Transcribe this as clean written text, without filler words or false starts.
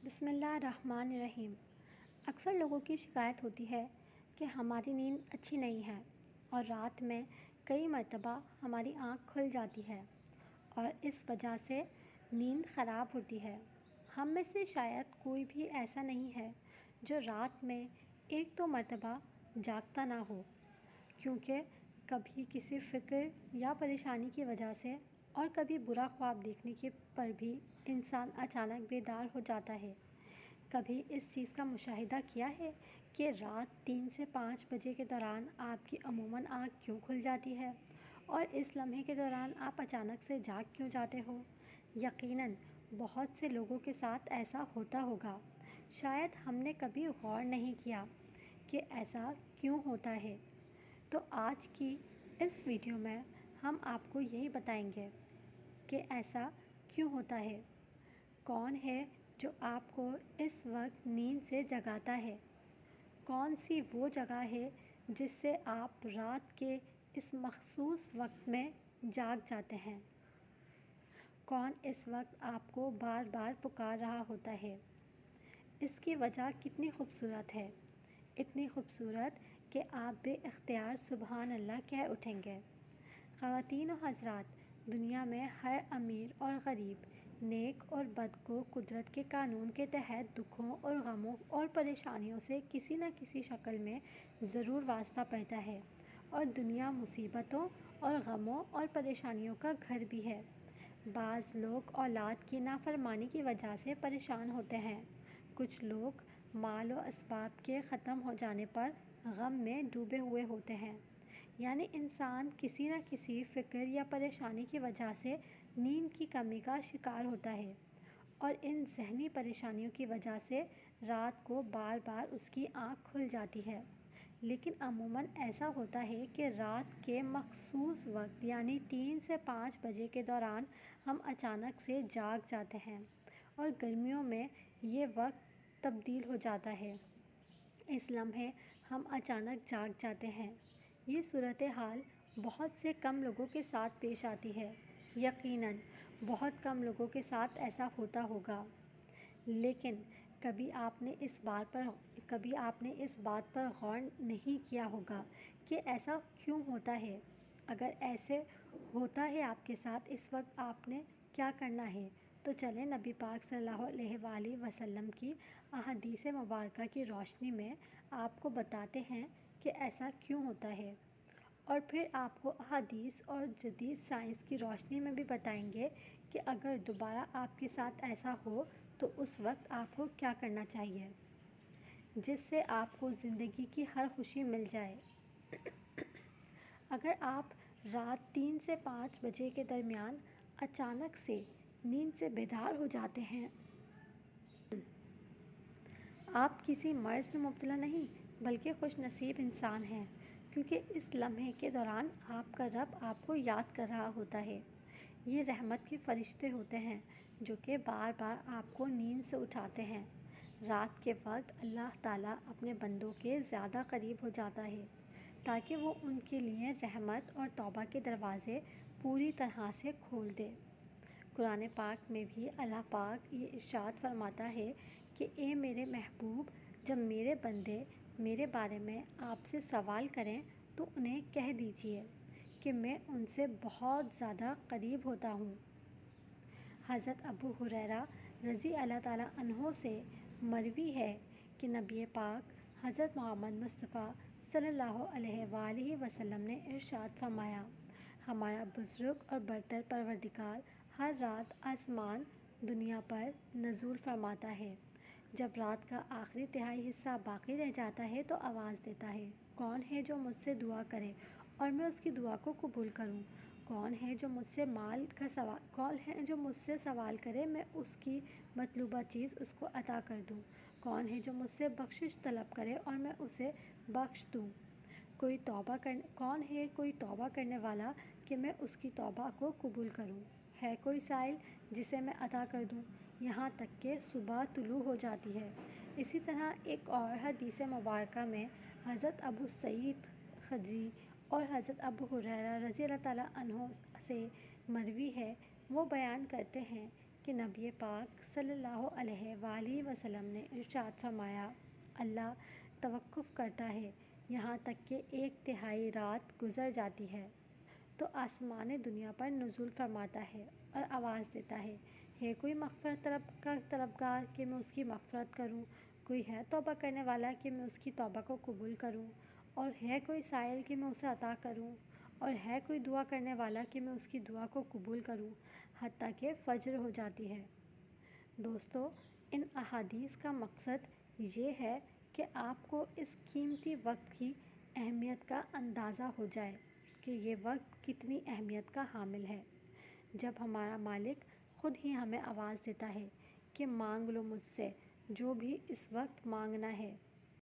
بسم اللہ الرحمن الرحیم۔ اکثر لوگوں کی شکایت ہوتی ہے کہ ہماری نیند اچھی نہیں ہے اور رات میں کئی مرتبہ ہماری آنکھ کھل جاتی ہے اور اس وجہ سے نیند خراب ہوتی ہے۔ ہم میں سے شاید کوئی بھی ایسا نہیں ہے جو رات میں ایک دو مرتبہ جاگتا نہ ہو، کیونکہ کبھی کسی فکر یا پریشانی کی وجہ سے اور کبھی برا خواب دیکھنے کے پر بھی انسان اچانک بیدار ہو جاتا ہے۔ کبھی اس چیز کا مشاہدہ کیا ہے کہ رات 3 سے 5 بجے کے دوران آپ کی عموماً آنکھ کیوں کھل جاتی ہے اور اس لمحے کے دوران آپ اچانک سے جاگ کیوں جاتے ہو؟ یقیناً بہت سے لوگوں کے ساتھ ایسا ہوتا ہوگا۔ شاید ہم نے کبھی غور نہیں کیا کہ ایسا کیوں ہوتا ہے۔ تو آج کی اس ویڈیو میں ہم آپ کو یہی بتائیں گے کہ ایسا کیوں ہوتا ہے، کون ہے جو آپ کو اس وقت نیند سے جگاتا ہے، کون سی وہ جگہ ہے جس سے آپ رات کے اس مخصوص وقت میں جاگ جاتے ہیں، کون اس وقت آپ کو بار بار پکار رہا ہوتا ہے۔ اس کی وجہ کتنی خوبصورت ہے، اتنی خوبصورت کہ آپ بے اختیار سبحان اللہ کہہ اٹھیں گے۔ خواتین و حضرات، دنیا میں ہر امیر اور غریب، نیک اور بد کو قدرت کے قانون کے تحت دکھوں اور غموں اور پریشانیوں سے کسی نہ کسی شکل میں ضرور واسطہ پڑتا ہے، اور دنیا مصیبتوں اور غموں اور پریشانیوں کا گھر بھی ہے۔ بعض لوگ اولاد کی نافرمانی کی وجہ سے پریشان ہوتے ہیں، کچھ لوگ مال و اسباب کے ختم ہو جانے پر غم میں ڈوبے ہوئے ہوتے ہیں۔ یعنی انسان کسی نہ کسی فکر یا پریشانی کی وجہ سے نیند کی کمی کا شکار ہوتا ہے، اور ان ذہنی پریشانیوں کی وجہ سے رات کو بار بار اس کی آنکھ کھل جاتی ہے۔ لیکن عموماً ایسا ہوتا ہے کہ رات کے مخصوص وقت یعنی 3 سے 5 بجے کے دوران ہم اچانک سے جاگ جاتے ہیں، اور گرمیوں میں یہ وقت تبدیل ہو جاتا ہے۔ اس لمحے ہم اچانک جاگ جاتے ہیں۔ یہ صورتحال بہت سے کم لوگوں کے ساتھ پیش آتی ہے۔ یقیناً بہت کم لوگوں کے ساتھ ایسا ہوتا ہوگا، لیکن کبھی آپ نے اس بات پر غور نہیں کیا ہوگا کہ ایسا کیوں ہوتا ہے۔ اگر ایسے ہوتا ہے آپ کے ساتھ، اس وقت آپ نے کیا کرنا ہے؟ تو چلیں نبی پاک صلی اللہ علیہ وآلہ وسلم کی احادیث مبارکہ کی روشنی میں آپ کو بتاتے ہیں کہ ایسا کیوں ہوتا ہے، اور پھر آپ کو احادیث اور جدید سائنس کی روشنی میں بھی بتائیں گے کہ اگر دوبارہ آپ کے ساتھ ایسا ہو تو اس وقت آپ کو کیا کرنا چاہیے، جس سے آپ کو زندگی کی ہر خوشی مل جائے۔ اگر آپ رات 3 سے 5 بجے کے درمیان اچانک سے نیند سے بیدار ہو جاتے ہیں، آپ کسی مرض میں مبتلا نہیں بلکہ خوش نصیب انسان ہیں، کیونکہ اس لمحے کے دوران آپ کا رب آپ کو یاد کر رہا ہوتا ہے۔ یہ رحمت کے فرشتے ہوتے ہیں جو کہ بار بار آپ کو نیند سے اٹھاتے ہیں۔ رات کے وقت اللہ تعالیٰ اپنے بندوں کے زیادہ قریب ہو جاتا ہے تاکہ وہ ان کے لیے رحمت اور توبہ کے دروازے پوری طرح سے کھول دے۔ قرآن پاک میں بھی اللہ پاک یہ ارشاد فرماتا ہے کہ اے میرے محبوب، جب میرے بندے میرے بارے میں آپ سے سوال کریں تو انہیں کہہ دیجئے کہ میں ان سے بہت زیادہ قریب ہوتا ہوں۔ حضرت ابو ہریرہ رضی اللہ تعالیٰ عنہ سے مروی ہے کہ نبی پاک حضرت محمد مصطفیٰ صلی اللہ علیہ وآلہ وسلم نے ارشاد فرمایا، ہمارا بزرگ اور برتر پروردگار ہر رات آسمان دنیا پر نزول فرماتا ہے۔ جب رات کا آخری تہائی حصہ باقی رہ جاتا ہے تو آواز دیتا ہے، کون ہے جو مجھ سے دعا کرے اور میں اس کی دعا کو قبول کروں؟ کون ہے جو مجھ سے سوال کرے میں اس کی مطلوبہ چیز اس کو عطا کر دوں؟ کون ہے جو مجھ سے بخشش طلب کرے اور میں اسے بخش دوں؟ کون ہے کوئی توبہ کرنے والا کہ میں اس کی توبہ کو قبول کروں؟ ہے کوئی سائل جسے میں عطا کر دوں؟ یہاں تک کہ صبح طلوع ہو جاتی ہے۔ اسی طرح ایک اور حدیث مبارکہ میں حضرت ابو سعید خدری اور حضرت ابو ہریرہ رضی اللہ تعالیٰ عنہ سے مروی ہے، وہ بیان کرتے ہیں کہ کہ نبی پاک صلی اللہ علیہ وآلہ وسلم نے ارشاد فرمایا، اللہ توقف کرتا ہے یہاں تک کہ 1/3 رات گزر جاتی ہے تو آسمان دنیا پر نزول فرماتا ہے اور آواز دیتا ہے کوئی مغفرت طلبگار کہ میں اس کی مغفرت کروں، کوئی ہے توبہ کرنے والا کہ میں اس کی توبہ کو قبول کروں، اور ہے کوئی سائل کہ میں اسے عطا کروں، اور ہے کوئی دعا کرنے والا کہ میں اس کی دعا کو قبول کروں، حتیٰ کہ فجر ہو جاتی ہے۔ دوستو، ان احادیث کا مقصد یہ ہے کہ آپ کو اس قیمتی وقت کی اہمیت کا اندازہ ہو جائے کہ یہ وقت کتنی اہمیت کا حامل ہے۔ جب ہمارا مالک خود ہی ہمیں آواز دیتا ہے کہ مانگ لو مجھ سے جو بھی اس وقت مانگنا ہے،